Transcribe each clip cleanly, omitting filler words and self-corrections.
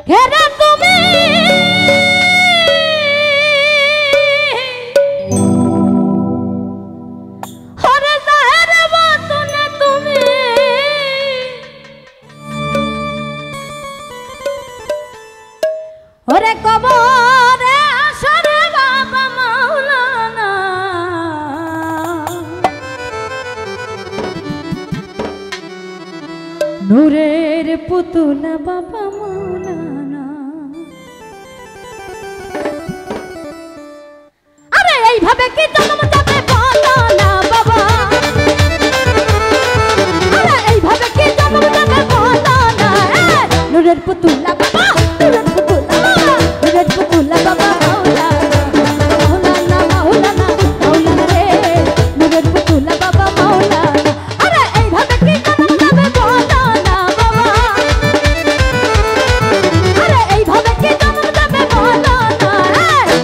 ঘেরা তুমি হরে জাহের বতনে তুমি ওরে কবরে আসরে বাবা মাওলানা নূরের পুতুলা বাবা মাওলানা আরে এইভাবে কি জন্ম যাবে বলো না বাবা আরে এইভাবে কি জন্ম যাবে বলো না নূরের পুতুলা বাবা নূরের পুতুলা নূরের পুতুলা বাবা মাওলানা মাওলানা মাওলানা রে নূরের পুতুলা বাবা মাওলানা আরে এইভাবে কি জন্ম যাবে বলো না বাবা আরে এইভাবে কি জন্ম যাবে বলো না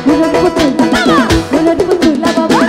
নূরের পুতুলা বাবা নূরের পুতুলা বাবা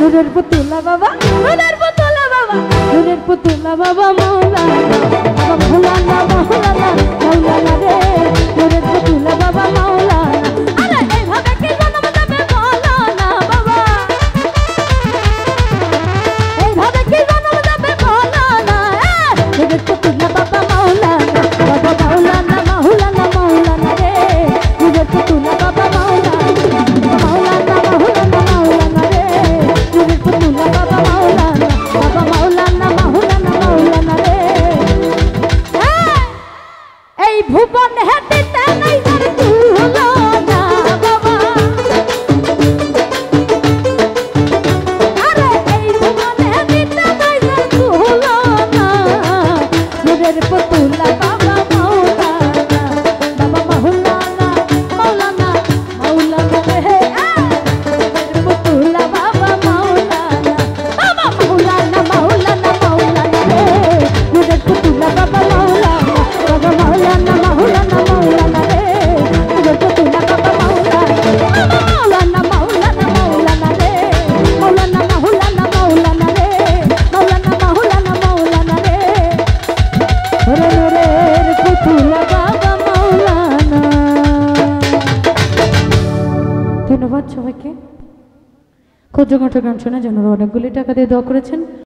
নূরের পুতুলা বাবা, নূরের পুতুলা বাবা, নূরের পুতুলা বাবা মাওলানা, বাবা মাওলানা, মাওলানা, মাওলানা রে, নূরের পুতুলা বাবা মাওলানা। আরে এইভাবে কি জন্ম দেবে বলো না বাবা, এইভাবে কি জন্ম দেবে বলো না। নূরের পুতুলা বাবা মাওলানা, বাবা মাওলানা, মাওলানা, মাওলানা রে, নূরের পুতুলা বাবা মাওলানা, মাওলানা, মাওলানা, মাওলানা রে, নূরের পুতুলা বাবা মাওলানা, বাবা মাওলানা, মাওলানা, মাওলানা রে। এই ভুবন হেঁটিতে নাই তার তুলনা বাবা, আরে এই ভুবন হেঁটিতে নাই তার তুলনা। নূরের পুতুলা বাবা মাওলানা, বাবা মাওলানা, মাওলানা, মাওলানা রে, নূরের পুতুলা বাবা মাওলানা, বাবা মাওলানা, মাওলানা, মাওলানা রে, নূরের পুতুলা বাবা মাওলানা, বাবা মাওলানা, মাওলানা, মাওলানা রে, নূরের পুতুলা বাবা মাওলানা, বাবা মাওলানা, মাওলানা, মাওলানা রে, মাওলানা, মাওলানা, মাওলানা রে, মাওলানা, মাওলানা, মাওলানা রে, ওরে নূরের পুতুলা বাবা মাওলানা। ধন্যবাদ সবাইকে। ক্ষুদ্র গান শোনার জন্য অনেকগুলি টাকা দিয়ে দোয়া করেছেন।